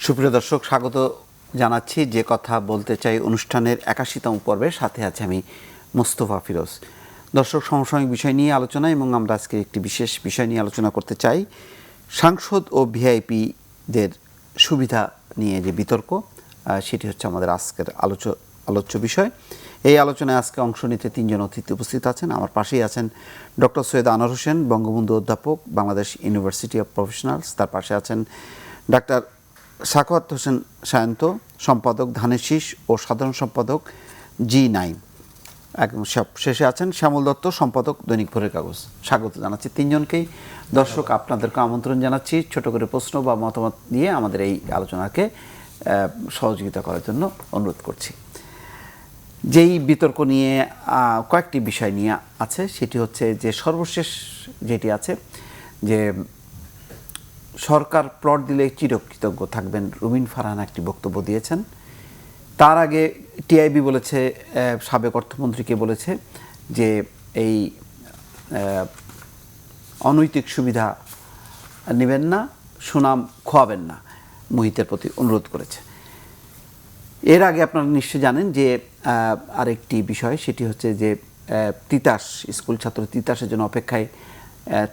সুপ্রিয় দর্শক, স্বাগত জানাচ্ছি যে কথা বলতে চাই অনুষ্ঠানের ৮১তম পর্বের সাথে আছে আমি মোস্তফা ফিরোজ। দর্শক, সমসাময়িক বিষয় নিয়ে আলোচনা এবং আমরা আজকে একটি বিশেষ বিষয় নিয়ে আলোচনা করতে চাই। সাংসদ ও ভিআইপিদের সুবিধা নিয়ে যে বিতর্ক, সেটি হচ্ছে আমাদের আজকের আলোচ্য বিষয়। এই আলোচনায় আজকে অংশ নিতে তিনজন অতিথি উপস্থিত আছেন। আমার পাশেই আছেন ডক্টর সৈয়দ আনোয়ার হোসেন, বঙ্গবন্ধু অধ্যাপক, বাংলাদেশ ইউনিভার্সিটি অফ প্রফেশনালস। তার পাশে আছেন ডাক্তার সাখাওয়াত হোসেন সায়ন্ত, সম্পাদক ধানের শীষ ও সাধারণ সম্পাদক G9। একদম শেষে আছেন শ্যামল দত্ত, সম্পাদক দৈনিক ভোরের কাগজ। স্বাগত জানাচ্ছি তিনজনকেই। দর্শক, আপনাদেরকে আমন্ত্রণ জানাচ্ছি ছোট করে প্রশ্ন বা মতামত দিয়ে আমাদের এই আলোচনাকে সহযোগিতা করার জন্য অনুরোধ করছি। যেই বিতর্ক নিয়ে কয়েকটি বিষয় নিয়ে আছে, সেটি হচ্ছে যে সর্বশেষ যেটি আছে যে সরকার প্লট দিলে চিরকৃতজ্ঞ থাকবেন, রুমিন ফারহান একটি বক্তব্য দিয়েছেন। তার আগে টিআইবি বলেছে, সাবেক অর্থমন্ত্রীকে বলেছে যে এই অনৈতিক সুবিধা নেবেন না, সুনাম খোয়াবেন না, মুহিতের প্রতি অনুরোধ করেছে। এর আগে আপনারা নিশ্চয় জানেন যে আরেকটি বিষয়, সেটি হচ্ছে যে তিতাস, স্কুল ছাত্র তিতাসের জন্য অপেক্ষায়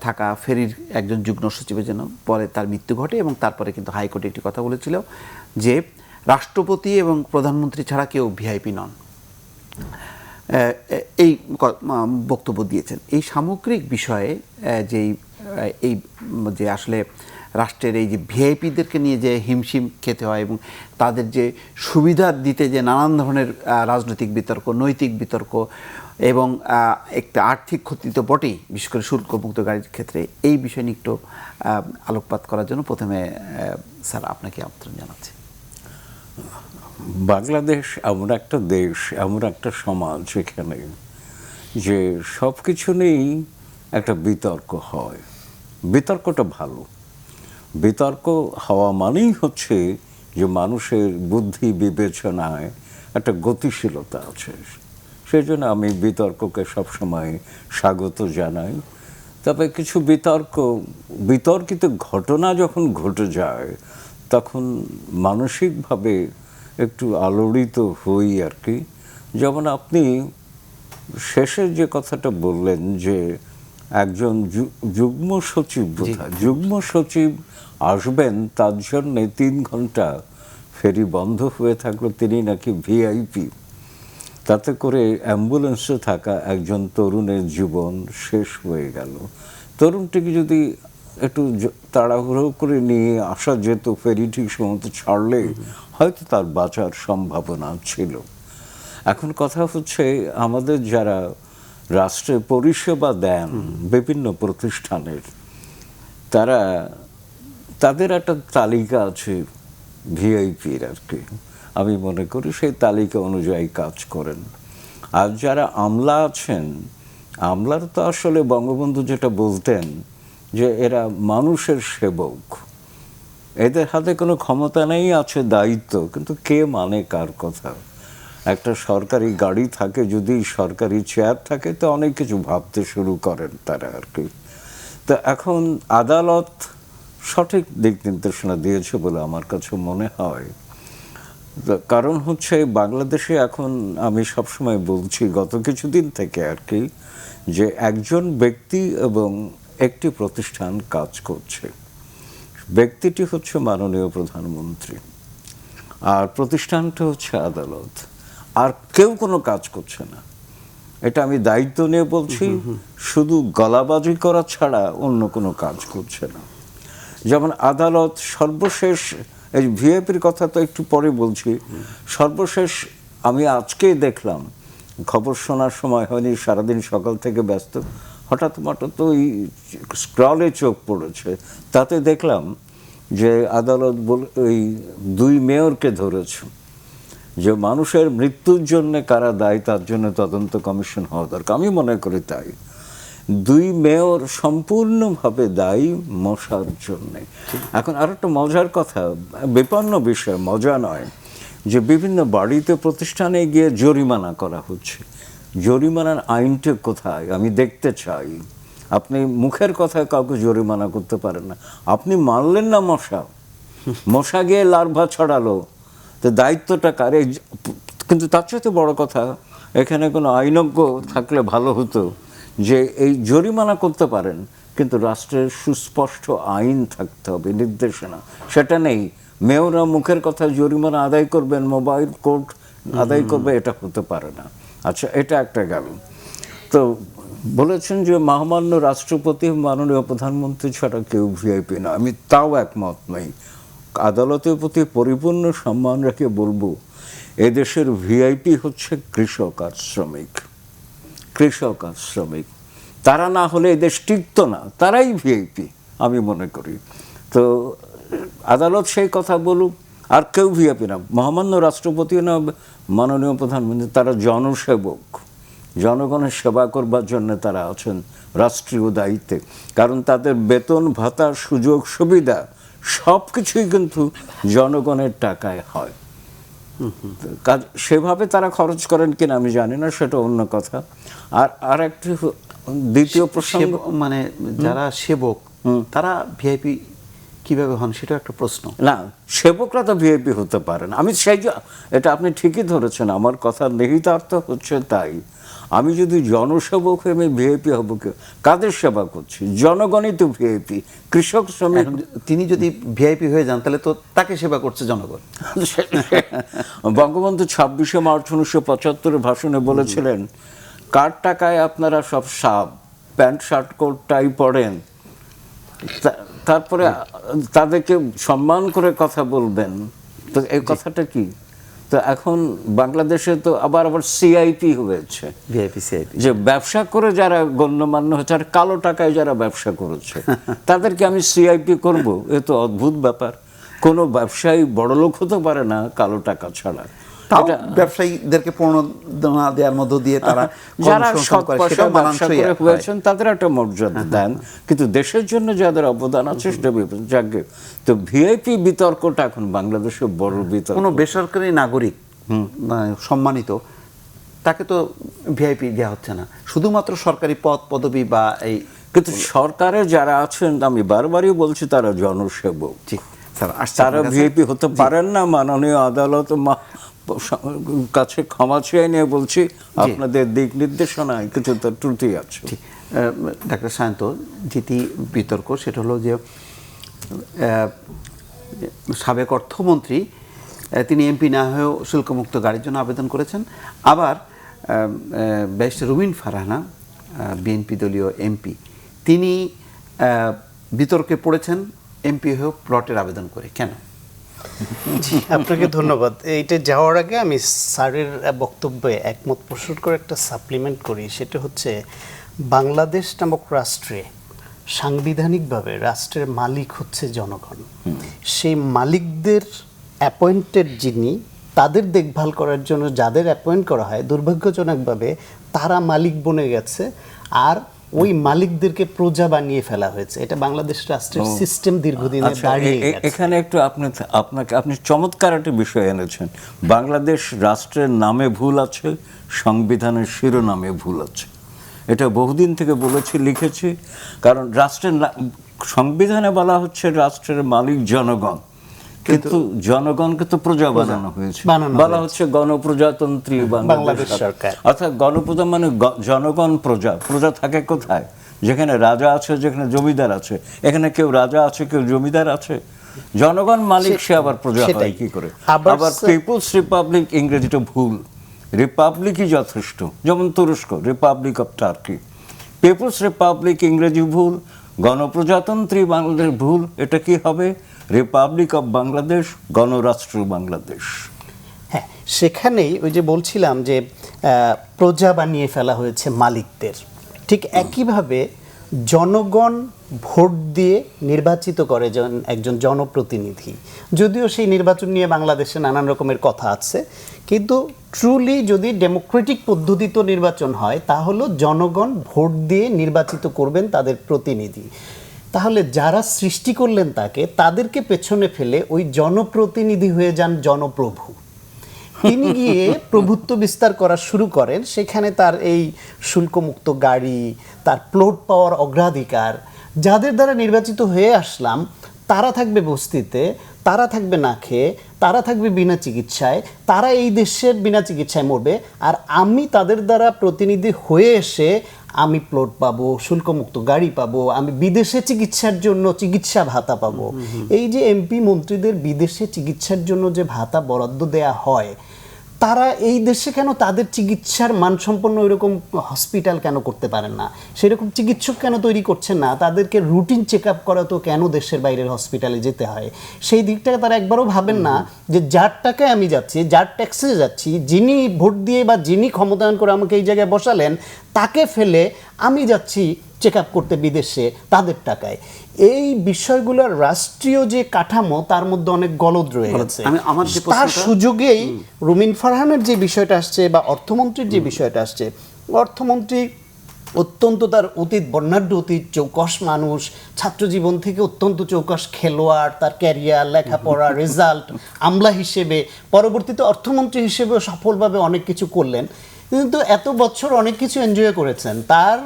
থাকা ফেরির একজন যুগ্ম সচিবের জন্য পরে তার মৃত্যু ঘটে এবং তারপরে কিন্তু হাইকোর্টে একটি কথা বলেছিল যে রাষ্ট্রপতি এবং প্রধানমন্ত্রী ছাড়া কেউ ভিআইপি নন। এই বক্তব্য দিয়েছেন। এই সামগ্রিক বিষয়ে যে আসলে রাষ্ট্রের এই যে ভিআইপিদেরকে নিয়ে যে হিমশিম খেতে হয় এবং তাদের যে সুবিধা দিতে যে নানান ধরনের রাজনৈতিক বিতর্ক, নৈতিক বিতর্ক এবং একটা আর্থিক ক্ষতি তো বটেই, বিশেষ করে শুল্কমুক্ত গাড়ির ক্ষেত্রে, এই বিষয় নিয়ে একটু আলোকপাত করার জন্য প্রথমে স্যার আপনাকে আমন্ত্রণ জানাচ্ছি। বাংলাদেশ এমন একটা দেশ, এমন একটা সমাজ যেখানে যে সব কিছু নিয়েই একটা বিতর্ক হয়। বিতর্কটা ভালো। বিতর্ক হওয়া মানেই হচ্ছে যে মানুষের বুদ্ধি বিবেচনায় একটা গতিশীলতা আছে। সেই জন্য আমি বিতর্ককে সবসময় স্বাগত জানাই। তবে কিছু বিতর্কিত ঘটনা যখন ঘটে যায় তখন মানসিকভাবে একটু আলোড়িত হই আর কি। যেমন আপনি শেষে যে কথাটা বললেন যে একজন যুগ্ম সচিব আসবেন, তার জন্যে 3 ঘন্টা ফেরি বন্ধ হয়ে থাকলো, তিনি নাকি ভিআইপি। তাতে করে অ্যাম্বুলেন্সে থাকা একজন তরুণের জীবন শেষ হয়ে গেল। তরুণটিকে যদি একটু তাড়াহুড়ো করে নিয়ে আসা যেত, ফেরি ঠিক সময় ছাড়লে হয়তো তার বাঁচার সম্ভাবনা ছিল। এখন কথা হচ্ছে, আমাদের যারা রাষ্ট্রে পরিষেবা দেন বিভিন্ন প্রতিষ্ঠানের, তাদের একটা তালিকা আছে ভিআইপির আর কি। আমি মনে করি সেই তালিকা অনুযায়ী কাজ করেন। আর যারা আমলা আছেন, আমলার তো আসলে বঙ্গবন্ধু যেটা বলতেন যে এরা মানুষের সেবক, এদের হাতে কোনো ক্ষমতা নেই, আছে দায়িত্ব, কিন্তু কে মানে কার কথা? একটা সরকারি গাড়ি থাকে, যদি সরকারি চেয়ার থাকে, তো অনেক কিছু ভাবতে শুরু করেন তারা আর কি। তো এখন আদালত সঠিক দিক নির্দেশনা দিয়েছে বলে আমার কাছে মনে হয়। কারণ হচ্ছে বাংলাদেশে এখন, আমি সবসময় বলছি গত কিছুদিন থেকে আর কি, যে একজন ব্যক্তি এবং একটি প্রতিষ্ঠান কাজ করছে। ব্যক্তিটি হচ্ছে মাননীয় প্রধানমন্ত্রী, আর প্রতিষ্ঠানটা হচ্ছে আদালত। আর কেউ কোনো কাজ করছে না। এটা আমি দায়িত্ব নিয়ে বলছি, শুধু গলাবাজি করা ছাড়া অন্য কোনো কাজ করছে না। যেমন আদালত সর্বশেষ, এই ভিআইপির কথা তো একটু পরে বলছি, সর্বশেষ আমি আজকেই দেখলাম, খবর শোনার সময় হয়নি, সারাদিন সকাল থেকে ব্যস্ত, হঠাৎ ওই স্ক্রলে চোখ পড়েছে, তাতে দেখলাম যে আদালত ওই 2 মেয়রকে ধরেছে, যে মানুষের মৃত্যুর জন্য কারা দায়ী তার জন্য তদন্ত কমিশন হওয়া দরকার। আমি মনে করি তাই। 2 মেয়র সম্পূর্ণভাবে দায়ী মশার জন্যে। এখন আর একটা মজার কথা, বিপন্ন বিষয়, মজা নয়, যে বিভিন্ন বাড়িতে প্রতিষ্ঠানে গিয়ে জরিমানা করা হচ্ছে। জরিমানার আইনটা কোথায় আমি দেখতে চাই। আপনি মুখের কথায় কাউকে জরিমানা করতে পারেন না, আপনি মারলেন না মশা, মশা গিয়ে লার্ভা ছড়ালো, তো দায়িত্বটা কার? কিন্তু তার চাইতে বড় কথা, এখানে কোনো আইনজ্ঞ থাকলে ভালো হতো যে এই জরিমানা করতে পারেন, কিন্তু রাষ্ট্রের সুস্পষ্ট আইন থাকতে হবে, নির্দেশনা। সেটা নেই। মেয়ররা মুখের কথা জরিমানা আদায় করবেন, মোবাইল কোর্ট আদায় করবে, এটা হতে পারে না। আচ্ছা, এটা একটা গেল। তো বলেছেন যে মহামান্য রাষ্ট্রপতি, মাননীয় প্রধানমন্ত্রী ছাড়া কেউ ভিআইপি না। আমি তাও একমত নই। আদালতের প্রতি পরিপূর্ণ সম্মান রেখে বলবো, এদেশের ভিআইপি হচ্ছে কৃষক আর শ্রমিক। কৃষক আর শ্রমিক, তারা না হলে এদেশ টিকতো না, তারাই ভিআইপি আমি মনে করি। তো আদালত সেই কথা বলুক, আর কেউ ভিআইপি না। মহামান্য রাষ্ট্রপতি না মাননীয় প্রধানমন্ত্রী, তারা জনসেবক, জনগণের সেবা করবার জন্য তারা আছেন রাষ্ট্রীয় দায়িত্বে। কারণ তাদের বেতন ভাতা, সুযোগ সুবিধা সব কিছুই কিন্তু জনগণের টাকায় হয়। সেভাবে তারা খরচ করেন কিনা আমি জানি না, সেটা অন্য কথা। আর একটি দ্বিতীয় প্রসঙ্গ, মানে যারা সেবক তারা ভিআইপি কিভাবে হন, সেটা একটা প্রশ্ন। না, সেবকরা তো ভিআইপি হতে পারে না। আমি সেই, এটা আপনি ঠিকই ধরেছেন, আমার কথা নিহিতার্থ হচ্ছে তাই। আমি যদি জনসেবক হয়ে আমি ভিআইপি হব, কাদের সেবা করছি? জনগণই তো ভিআইপি, কৃষক শ্রমিক। তিনি যদি ভিআইপি হয়ে যান তাহলে তো তাকে সেবা করছে জনগণ। বঙ্গবন্ধু 26শে মার্চ 1975 ভাষণে বলেছিলেন, কার টাকায় আপনারা সব সাপ প্যান্ট শার্ট কোট টাই পড়েন, তারপরে তাদেরকে সম্মান করে কথা বলবেন। তো এই কথাটা কি? তো এখন বাংলাদেশে তো আবার সিআইপি হয়েছে, ভিআইপি সিআইপি, যে ব্যবসা করে যারা গণ্যমান্য হচ্ছে, আর কালো টাকায় যারা ব্যবসা করেছে তাদেরকে আমি সিআইপি করব? এ তো অদ্ভুত ব্যাপার। কোনো ব্যবসায়ী বড়লোক হতে পারে না কালো টাকা ছাড়া। ব্যবসায়ীদেরকে প্রণোদনা দেওয়ার মধ্য দিয়ে তারা যারা সৎ পয়সা ব্যবসা করে হয়েছেন তাদের একটা মর্যাদা দেন, কিন্তু দেশের জন্য যাদের অবদান আছে সেটা যাকে। তো ভিআইপি বিতর্কটা এখন বাংলাদেশে বড় বিতর্ক। কোনো বেসরকারি নাগরিক সম্মানিত তাকে তো ভিআইপি দেওয়া হচ্ছে না, শুধুমাত্র সরকারি পদ পদবি বা এই। কিন্তু সরকারে যারা আছেন, আমি বারবারই বলছি, তারা জনসেবক, তারা ভিআইপি হতে পারেন না। মাননীয় আদালত কাছে ক্ষমা চেয়ে নিয়ে বলছি, আপনাদের দিক নির্দেশনায় কিছু তো ত্রুটি আছে। ডাক্তার সায়ন্ত, যেটি বিতর্ক সেটা হলো যে সাবেক অর্থমন্ত্রী তিনি এমপি না হয়েও শুল্কমুক্ত গাড়ির জন্য আবেদন করেছেন। আবার ব্যারিস্টার রুবিন ফারহানা, বিএনপি দলীয় এমপি, তিনি বিতর্কে পড়েছেন এমপি হয়েও প্লটের আবেদন করে। কেন? আপনাকে ধন্যবাদ। এইটা যাওয়ার আগে আমি স্যারের বক্তব্যে একমত পোষণ করে একটা সাপ্লিমেন্ট করি। সেটা হচ্ছে, বাংলাদেশ নামক রাষ্ট্রে সাংবিধানিকভাবে রাষ্ট্রের মালিক হচ্ছে জনগণ। সেই মালিকদের অ্যাপয়েন্টেড যিনি, তাদের দেখভাল করার জন্য যাদের অ্যাপয়েন্ট করা হয়, দুর্ভাগ্যজনকভাবে তারা মালিক বনে গেছে, আর ওই মালিকদেরকে প্রজা বানিয়ে ফেলা হয়েছে। এটা বাংলাদেশ রাষ্ট্রের সিস্টেম দীর্ঘদিনে দাঁড়িয়ে গেছে। এখানে একটু আপনি চমৎকার একটা বিষয় এনেছেন। বাংলাদেশ রাষ্ট্রের নামে ভুল আছে, সংবিধানের শিরোনামে ভুল আছে। এটা বহুদিন থেকে বলেছি, লিখেছি। কারণ রাষ্ট্রের সংবিধানে বলা হচ্ছে রাষ্ট্রের মালিক জনগণ, কিন্তু জনগণকে তো প্রজা বানানো হয়েছে, বলা হচ্ছে গণপ্রজাতন্ত্রী বাংলাদেশ সরকার। অর্থাৎ গণপ্রজা মানে জনগণ প্রজা। প্রজা থাকে কোথায়? যেখানে রাজা আছে, যেখানে জমিদার আছে। এখানে কেউ রাজা আছে, কেউ জমিদার আছে। জনগণ মালিক, সে আবার প্রজা হয় কি করে? আবার পিপলস রিপাবলিক ইংরেজিটা ভুল, রিপাবলিকই যথেষ্ট। যেমন তুরস্ক, republic of Turkey. People's republic ইংরেজি ভুল, গণপ্রজাতন্ত্রী বাংলাদেশ ভুল। এটা কি হবে? রিপাবলিক অফ বাংলাদেশ, গণরাষ্ট্র বাংলাদেশ। হ্যাঁ, সেখানেই ওই যে বলছিলাম যে প্রজা বানিয়ে ফেলা হয়েছে মালিকদের। ঠিক একইভাবে জনগণ ভোট দিয়ে নির্বাচিত করে একজন জনপ্রতিনিধি। যদিও সেই নির্বাচন নিয়ে বাংলাদেশে নানান রকমের কথা আছে, কিন্তু ট্রুলি যদি ডেমোক্রেটিক পদ্ধতিতে নির্বাচন হয়, তাহলে জনগণ ভোট দিয়ে নির্বাচিত করবেন তাদের প্রতিনিধি। তাহলে যারা সৃষ্টি করলেন তাকে, তাদেরকে পেছনে ফেলে ওই জনপ্রতিনিধি হয়ে যান জনপ্রভু। তিনি গিয়ে প্রভুত্ব বিস্তার করা শুরু করেন। সেখানে তার এই শুল্কমুক্ত গাড়ি, তার প্লট পাওয়ার অগ্রাধিকার, যাদের দ্বারা নির্বাচিত হয়ে আসলাম তারা থাকবে বস্তিতে, তারা থাকবে না খেয়ে, তারা থাকবে বিনা চিকিৎসায়, তারা এই দেশের বিনা চিকিৎসায় মরবে, আর আমি তাদের দ্বারা প্রতিনিধি হয়ে এসে আমি প্লট পাবো, শুল্কমুক্ত গাড়ি পাবো, আমি বিদেশে চিকিৎসার জন্য চিকিৎসা ভাতা পাবো। এই যে এমপি মন্ত্রীদের বিদেশে চিকিৎসার জন্য যে ভাতা বরাদ্দ দেয়া হয়, তারা এই দেশে কেন তাদের চিকিৎসার মানসম্পন্ন এরকম হসপিটাল কেন করতে পারেন না? সেরকম চিকিৎসক কেন তৈরি করছেন না? তাদেরকে রুটিন চেক আপ করা তো কেন দেশের বাইরের হসপিটালে যেতে হয়? সেই দিকটাকে তারা একবারও ভাবেন না যে যার টাকায় আমি যাচ্ছি, যার ট্যাক্সে যাচ্ছি, যিনি ভোট দিয়ে বা যিনি ক্ষমতায়ন করে আমাকে এই জায়গায় বসালেন, তাকে ফেলে আমি যাচ্ছি চেক আপ করতে বিদেশে তাদের টাকায়। এই বিষয়গুলোর রাষ্ট্রীয় যে কাঠামো তার মধ্যে অনেক গলদ রয়ে গেছে। তার সুযোগেই রুমিন ফারহানের যে বিষয়টা আসছে বা অর্থমন্ত্রীর যে বিষয়টা আসছে, অর্থমন্ত্রী অত্যন্ত তার অতীত বর্ণাঢ্য অতীত, চৌকস মানুষ, ছাত্রজীবন থেকে অত্যন্ত চৌকস খেলোয়াড়, তার ক্যারিয়ার, লেখাপড়া, রেজাল্ট, আমলা হিসেবে, পরবর্তীতে অর্থমন্ত্রী হিসেবেও সফলভাবে অনেক কিছু করলেন, কিন্তু এত বছর অনেক কিছু এনজয় করেছেন। তার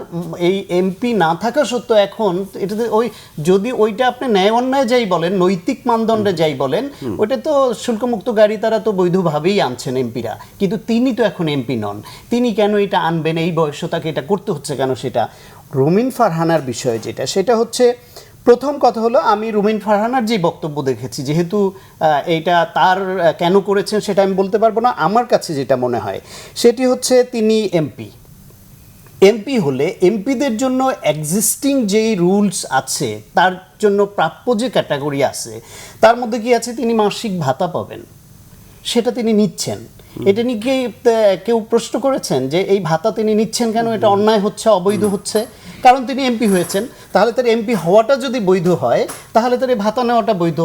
এই এমপি না থাকা সত্ত্বেও এখন এটাতে ওই যদি ওইটা আপনি ন্যায় অন্যায় যাই বলেন, নৈতিক মানদণ্ডে যাই বলেন, ওইটা তো শুল্কমুক্ত গাড়ি তারা তো বৈধভাবেই আনছেন এমপিরা, কিন্তু তিনি তো এখন এমপি নন। তিনি কেন এটা আনবেন? এই বয়সে তাকে এটা করতে হচ্ছে কেন? সেটা রুমিন ফারহানার বিষয় যেটা, সেটা হচ্ছে প্রথম কথা হলো আমি রুমিন ফারহানার যে বক্তব্য দেখেছি, যেহেতু এইটা তার কেন করেছেন সেটা আমি বলতে পারবো না, আমার কাছে যেটা মনে হয় সেটি হচ্ছে তিনি এমপি হলে এমপিদের জন্য এক্সিস্টিং যেই রুলস আছে, তার জন্য প্রাপ্য যে ক্যাটাগরি আছে, তার মধ্যে কি আছে? তিনি মাসিক ভাতা পাবেন, সেটা তিনি নিচ্ছেন। এটা নিয়ে কেউ প্রশ্ন করেছেন যে এই ভাতা তিনি নিচ্ছেন কেন? এটা অন্যায় হচ্ছে, অবৈধ হচ্ছে? কারণ তিনি এমপি হয়েছেন। তাহলে তার এমপি হওয়াটা যদি বৈধ হয়, তাহলে তার এই ভাতা নেওয়াটা বৈধ।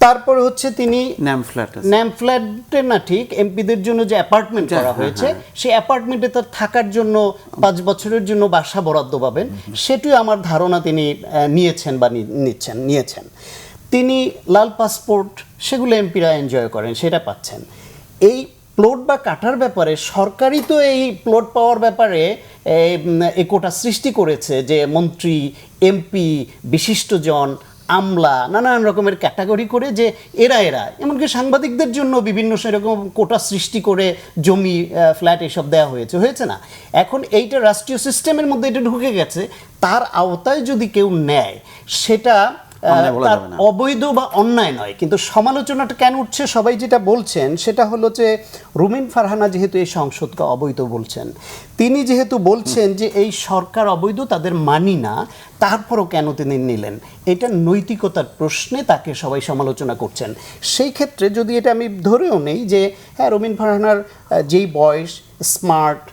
তারপরে হচ্ছে তিনি ন্যাম ফ্ল্যাটে না, ঠিক এমপিদের জন্য যে অ্যাপার্টমেন্ট করা হয়েছে, সেই অ্যাপার্টমেন্টে তার থাকার জন্য 5 বছরের জন্য বাসা বরাদ্দ পাবেন, সেটিও আমার ধারণা তিনি নিয়েছেন বা নিয়েছেন। তিনি লাল পাসপোর্ট, সেগুলো এমপিরা এনজয় করেন, সেটা পাচ্ছেন। এই প্লট বা কাটার ব্যাপারে সরকারই তো এই প্লট পাওয়ার ব্যাপারে এই কোটা সৃষ্টি করেছে, যে মন্ত্রী, এমপি, বিশিষ্টজন, আমলা, নানান রকমের ক্যাটাগরি করে, যে এরা এমনকি সাংবাদিকদের জন্য বিভিন্ন সেরকম কোটা সৃষ্টি করে জমি, ফ্ল্যাট এসব দেওয়া হয়েছে না? এখন এইটা রাষ্ট্রীয় সিস্টেমের মধ্যে এটা ঢুকে গেছে, তার আওতায় যদি কেউ নেয়, সেটা তার অবৈধ বা অন্যায় নয়। কিন্তু সমালোচনাটা কেন উঠছে, সবাই যেটা বলছেন সেটা হলো যে রুমিন ফারহানা যেহেতু এই সংসদকে অবৈধ বলছেন, তিনি যেহেতু বলছেন যে এই সরকার অবৈধ, তাদের মানি না, তারপরও কেন তিনি নিলেন, এটা নৈতিকতার প্রশ্নে তাকে সবাই সমালোচনা করছেন। সেই ক্ষেত্রে যদি এটা আমি ধরেও নেই যে হ্যাঁ, রুমিন ফারহানার যেই বয়স, স্মার্ট,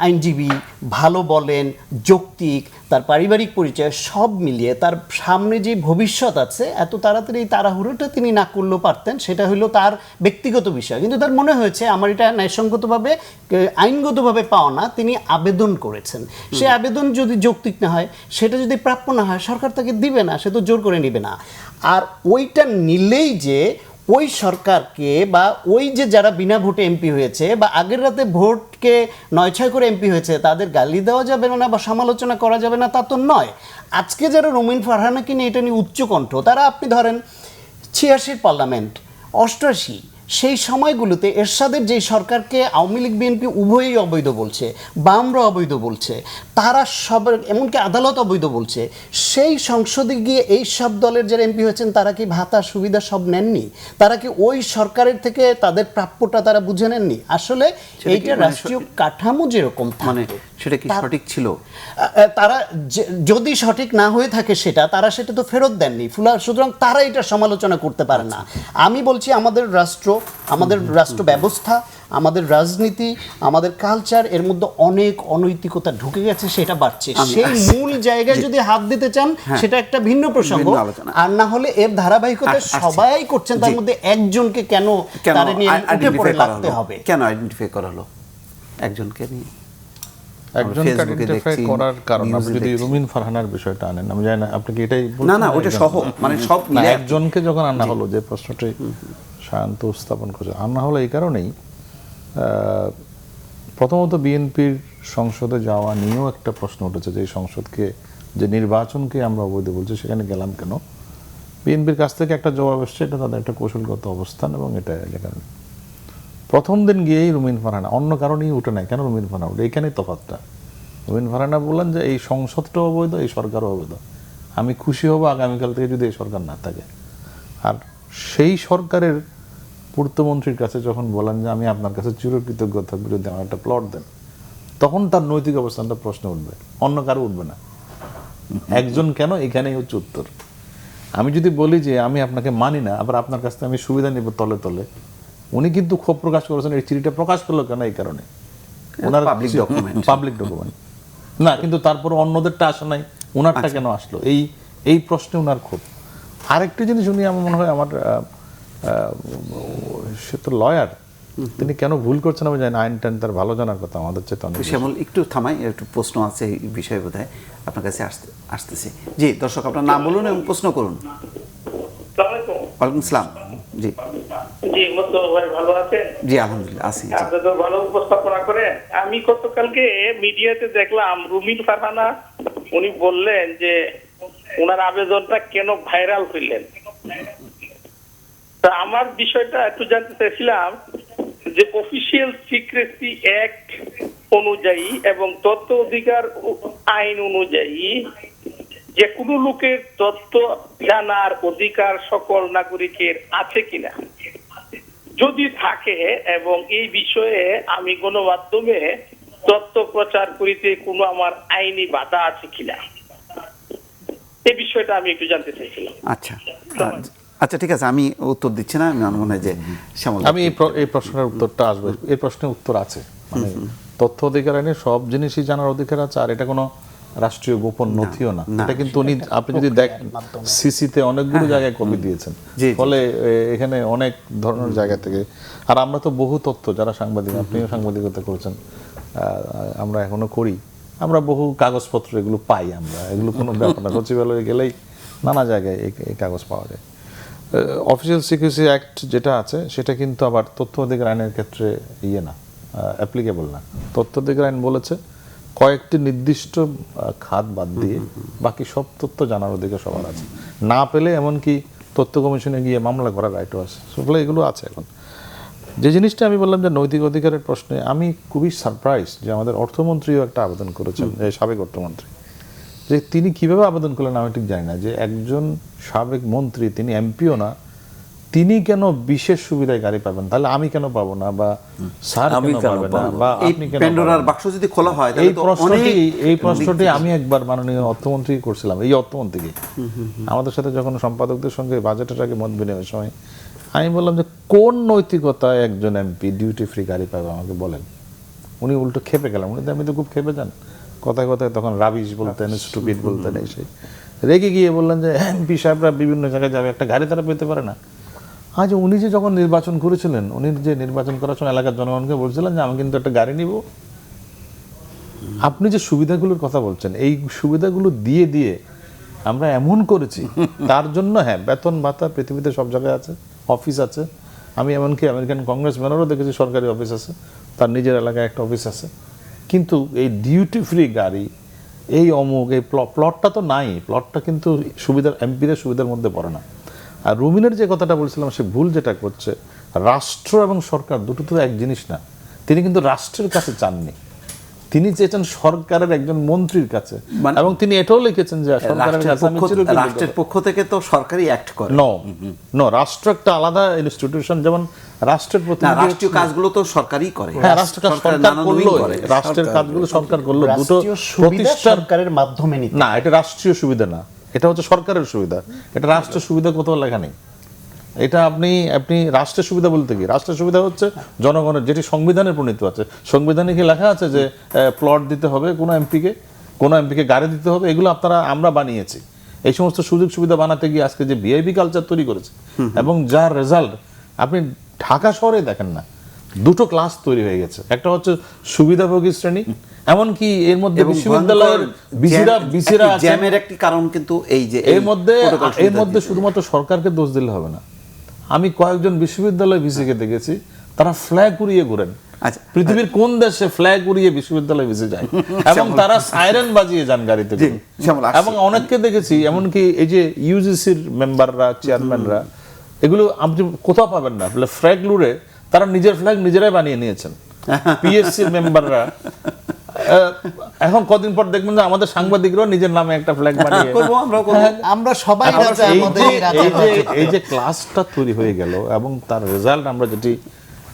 আইনজীবী, ভালো বলেন, যৌক্তিক, তার পারিবারিক পরিচয় সব মিলিয়ে তার সামনে যে ভবিষ্যৎ আছে, এত তাড়াতাড়ি তাড়াহুড়োটা তিনি না করলেও পারতেন, সেটা হলো তার ব্যক্তিগত বিষয়। কিন্তু তার মনে হয়েছে আমার এটা ন্যায়সঙ্গতভাবে, আইনগতভাবে পাওয়া না, তিনি আবেদন করেছেন। সে আবেদন যদি যৌক্তিক না হয়, সেটা যদি প্রাপ্য না হয়, সরকার তাকে দিবে না, সে তো জোর করে নিবে না। আর ওইটা নিলেই যে ওই সরকারকে বা ওই যে যারা বিনা ভোটে এমপি হয়েছে বা আগের রাতে ভোটকে 9-6 করে এমপি হয়েছে, তাদের গালি দেওয়া যাবে না বা সমালোচনা করা যাবে না, তা তো নয়। আজকে যারা রুমিন ফারহানাকে নিয়ে এটা নিয়ে উচ্চকণ্ঠ, তারা আপনি ধরেন 86 পার্লামেন্ট, 88, সেই সময়গুলোতে এরশাদের যেই সরকারকে আওয়ামী লীগ বিএনপি উভয়ই অবৈধ বলছে, বামরা অবৈধ বলছে, তারা সবার, এমনকি আদালত অবৈধ বলছে, সেই সংসদে গিয়ে এই সব দলের যারা এমপি হয়েছেন, তারা কি ভাতা সুবিধা সব নেননি? তারা কি ওই সরকারের থেকে তাদের প্রাপ্যটা তারা বুঝে নেননি? আসলে এইটা রাষ্ট্রীয় কাঠামো যেরকম থাকে, সেটা কি সঠিক ছিল? তারা যদি সঠিক না হয়ে থাকে সেটা, তারা সেটা তো ফেরত দেননি, সুতরাং তারা এটা সমালোচনা করতে পারে না। আমি বলছি আমাদের রাষ্ট্র, আমাদের রাষ্ট্র ব্যবস্থা, আমাদের রাজনীতি, আমাদের কালচার, এর মধ্যে অনেক অনৈতিকতা ঢুকে গেছে, সেটা বাড়ছে। সেই মূল জায়গায় যদি হাত দিতে চান, সেটা একটা ভিন্ন প্রসঙ্গ, আর না হলে এর ধারাবাহিকতা সবাই করছেন, তার মধ্যে একজনকে কেন তারে নিয়ে উঠে পড়ে লাগতে হবে? কেন আইডেন্টিফাই করা হলো একজনকে নিয়ে? একজনকে আইডেন্টিফাই করার কারণ, আপনি যদি রুমিন ফারহানার বিষয়টা আনেন, আমি জানি না আপনি কি এটাই না ওটা সহ, মানে সব মিলে একজনকে যখন আনা হলো, যে প্রশ্নটি শান্ত উত্থাপন করছে, আনা হলো এই কারণেই, প্রথমত বিএনপির সংসদে যাওয়া নিয়েও একটা প্রশ্ন উঠেছে, যে এই সংসদকে, যে নির্বাচনকে আমরা অবৈধ বলছি, সেখানে গেলাম কেন? বিএনপির কাছ থেকে একটা জবাব এসছে, এটা তাদের একটা কৌশলগত অবস্থান এবং এটা কারণে প্রথম দিন গিয়েই রুমিন ফারহানা, অন্য কারণেই উঠে নাই, কেন রুমিন ফারহানা উঠে, এইখানেই তফাৎটা। রুমিন ফারহানা বললেন যে এই সংসদটাও অবৈধ, এই সরকারও অবৈধ, আমি খুশি হব আগামীকাল থেকে যদি এই সরকার না থাকে। আর সেই সরকারের পূর্তমন্ত্রীর কাছে যখন বলেন যে আমি আপনার কাছে চিরকৃতজ্ঞ থাকবো যদি আমার একটা প্লট দেন, তখন তার নৈতিক অবস্থানটা প্রশ্ন উঠবে, অন্য কারো উঠবে না। একজন কেন, এখানেই হচ্ছে উত্তর। আমি যদি বলি যে আমি আপনাকে মানি না, আবার আপনার কাছ থেকে আমি সুবিধা নেব তলে তলে, উনি কিন্তু ক্ষোভ প্রকাশ করেছেন এই চিঠিটা প্রকাশ পেল কেন, এই কারণে ওনার পাবলিক ডকুমেন্ট না, কিন্তু তারপর অন্যদেরটা আসে নাই, ওনারটা কেন আসলো, এই প্রশ্নে ওনার ক্ষোভ। আরেকটি জিনিস উনি আমার মনে হয় আমার সে তো লয়ার, তিনি কেন ভুল করছেন আমি জানি না, আইন টাইন তার ভালো জানার কথা, আমাদের চেয়ে অনেক। শ্যামল একটু থামাই, একটু প্রশ্ন আছে এই বিষয়ে বোধহয় আপনার কাছে আসতেছে। জি দর্শক, আপনার নাম বলুন এবং প্রশ্ন করুন। ওয়ালাইকুম আসসালাম। জি জি, মোস্তফা ভাই ভালো আছেন? জি আলহামদুলিল্লাহ আছি। আপনি তো ভালো উপস্থাপনা করেন। আমি গতকালকে মিডিয়াতে দেখলাম রুমিন ফারহানা উনি বললেন যে ওনার আবেদনটা কেন ভাইরাল হইলেন। তা আমার বিষয়টা একটু জানতে চাইছিলাম যে অফিসিয়াল সিক্রেসি অ্যাক্ট অনুযায়ী এবং তথ্য অধিকার আইন অনুযায়ী যে কোনো লোকের তথ্য জানার অধিকার সকল নাগরিকের আছে কিনা, যদি থাকে এবং এই বিষয়ে আমি গণমাধ্যমে তথ্য প্রচার করিতে কোনো আমার আইনি বাধা আছে কিনা, এই বিষয়টা আমি একটু জানতে চাইছিলাম। আচ্ছা আচ্ছা ঠিক আছে, আমি উত্তর দিচ্ছি না, আমি মনে হয় যে শ্যামল আমি এই প্রশ্নের উত্তরটা আসবে, এই প্রশ্নের উত্তর আছে, মানে তথ্য অধিকার আইনে সব জিনিসই জানার অধিকার আছে, আর এটা কোনো রাষ্ট্রীয় গোপন নথিও না। এটা কিন্তু উনি, আপনি যদি দেখেন সিসিতে অনেকগুলো জায়গায় কপি দিয়েছেন, ফলে এখানে অনেক ধরনের জায়গা থেকে, আর আমরা তো বহু তথ্য, যারা সাংবাদিক, আপনিও সাংবাদিকতা করেছেন, আমরা এখনো করি, আমরা বহু কাগজপত্র এগুলো পাই, আমরা এগুলো কোনো ব্যাপার না, সচিবালয়ে গেলেই নানা জায়গায় এই কাগজ পাওয়া যায়। অফিসিয়াল সিক্রেসি অ্যাক্ট যেটা আছে সেটা কিন্তু আবার তথ্য অধিকার আইনের ক্ষেত্রে না, অ্যাপ্লিকেবল না। তথ্য অধিকার আইন বলেছে কয়েকটি নির্দিষ্ট খাত বাদ দিয়ে বাকি সব তথ্য জানার অধিকার সবার আছে, না পেলে এমনকি তথ্য কমিশনে গিয়ে মামলা করার রাইটও আছে, ফলে এগুলো আছে। এখন যে জিনিসটা আমি বললাম যে নৈতিক অধিকারের প্রশ্নে, আমি খুবই সারপ্রাইজ যে আমাদের অর্থমন্ত্রীও একটা আবেদন করেছেন, সাবেক অর্থমন্ত্রী, যে তিনি কিভাবে আবেদন করলেন আমি ঠিক জানি না, যে একজন সাবেক মন্ত্রী, তিনি এমপিও না, তিনি কেন বিশেষ সুবিধায় গাড়ি পাবেন, তাহলে আমি কেন পাবো না, বা স্যার কেন পাবেন না, বা আপনি কেন? প্যান্ডোরার বাক্স যদি খোলা হয়, এই প্রশ্নটি আমি একবার মাননীয় অর্থমন্ত্রী করছিলাম, এই অর্থমন্ত্রীকে, আমাদের সাথে যখন সম্পাদকদের সঙ্গে বাজেটের আগে মত বিনিময়ের সময় আমি বললাম যে কোন নৈতিকতায় একজন এমপি ডিউটি ফ্রি গাড়ি পাবে আমাকে বলেন। উনি উল্টো খেপে গেলাম, উনি আমি তো খুব খেপে যান, কথায় কথায় তখন রাবিশ বলতেন, স্টুপিড বলতেন, এসে রেগে গিয়ে বললেন যে এমপি সাহেবরা বিভিন্ন জায়গায় যাবে, একটা গাড়ি তারা পেতে পারে না। আজ উনি যে যখন নির্বাচন করেছিলেন, উনি যে নির্বাচন করার সময় এলাকার জনগণকে বলছিলেন যে আমি কিন্তু একটা গাড়ি নিব, আপনি যে সুবিধাগুলোর কথা বলছেন, এই সুবিধাগুলো দিয়ে দিয়ে আমরা এমন করেছি, তার জন্য হ্যাঁ বেতন ভাতা পৃথিবীতে সব জায়গায় আছে, অফিস আছে, আমি এমনকি আমেরিকান কংগ্রেসম্যানেরও দেখেছি সরকারি অফিস আছে, তার নিজের এলাকায় একটা অফিস আছে, কিন্তু এই ডিউটি ফ্রি গাড়ি, এই অমুক, এই প্লটটা তো নাই, প্লটটা কিন্তু সুবিধার, এমপিদের সুবিধার মধ্যে পড়ে না। আর রুমিনের যে কথাটা বলছিলাম, সে ভুল যেটা করছে, রাষ্ট্র এবং সরকার দুটো তো এক জিনিস না। তিনি কিন্তু রাষ্ট্রের কাছে চাননি, তিনি চেয়েছেন সরকারের একজন মন্ত্রীর কাছে, এবং তিনি এটাও লিখেছেন যে সরকারের কাছে আমি চিরকৃতজ্ঞ। রাষ্ট্রের পক্ষ থেকে তো সরকারি অ্যাক্ট করে, নো রাষ্ট্র একটা আলাদা ইনস্টিটিউশন, যেমন রাষ্ট্রের প্রতিনিধি, রাষ্ট্রীয় কাজগুলো তো সরকারই করে, হ্যাঁ রাষ্ট্রের কাজগুলো সরকার করলো, দুটো প্রতিষ্ঠান সরকারের মাধ্যমে নিতে না, এটা রাষ্ট্রীয় সুবিধা না, এটা হচ্ছে সরকারের সুবিধা, এটা রাষ্ট্রের সুবিধা কোথাও লেখা নেই। এটা আপনি রাষ্ট্রের সুবিধা বলতে কি, রাষ্ট্রের সুবিধা হচ্ছে জনগণের, যেটি সংবিধানে প্রণীত আছে। সংবিধানে কি লেখা আছে যে প্লট দিতে হবে কোনো এমপিকে গাড়ি দিতে হবে, এগুলো আমরা বানিয়েছি। এই সমস্ত সুযোগ সুবিধা বানাতে গিয়ে আজকে যে ভিআইপি কালচার তৈরি করেছে, এবং যার রেজাল্ট আপনি ঢাকা শহরে দেখেন না, দুটো ক্লাস তৈরি হয়ে গেছে, একটা হচ্ছে সুবিধাভোগী শ্রেণী, এমনকি এর মধ্যে বিশ্ববিদ্যালয়ের বিসিরা জ্যামের একটি কারণ কিন্তু এই যে এর মধ্যে শুধুমাত্র সরকারকে দোষ দিলে হবে না। আমি কয়েকজন বিশ্ববিদ্যালয় ভিসিকে দেখেছি, তারা ফ্ল্যাগ উড়িয়ে ঘুরেন, আচ্ছা পৃথিবীর কোন দেশে ফ্ল্যাগ উড়িয়ে বিশ্ববিদ্যালয়ে ভেসে যায় এবং তারা সাইরেন বাজিয়ে যান গাড়িতে করে। শ্যামল, আসছি। এবং অনেককে দেখেছি, এমনকি এই যে ইউজিসির মেম্বাররা, চেয়ারম্যানরা, এগুলো আপনি কোথাও পাবেন না, ফ্ল্যাগ উড়ে তারা নিজের ফ্ল্যাগ নিজেরাই বানিয়ে নিয়েছেন। পিএসসির মেম্বাররা এখন কদিন পর দেখবেন যে আমাদের সাংবাদিকরাও নিজের নামে একটা ফ্ল্যাগ বানিয়ে করবো, আমরাও করবো। আমরা সবাই এখন রাজা, এই আমাদের যে- রাজা এই যে রাজা। এই যে ক্লাসটা তৈরি হয়ে গেল এবং তার রেজাল্ট আমরা যেটি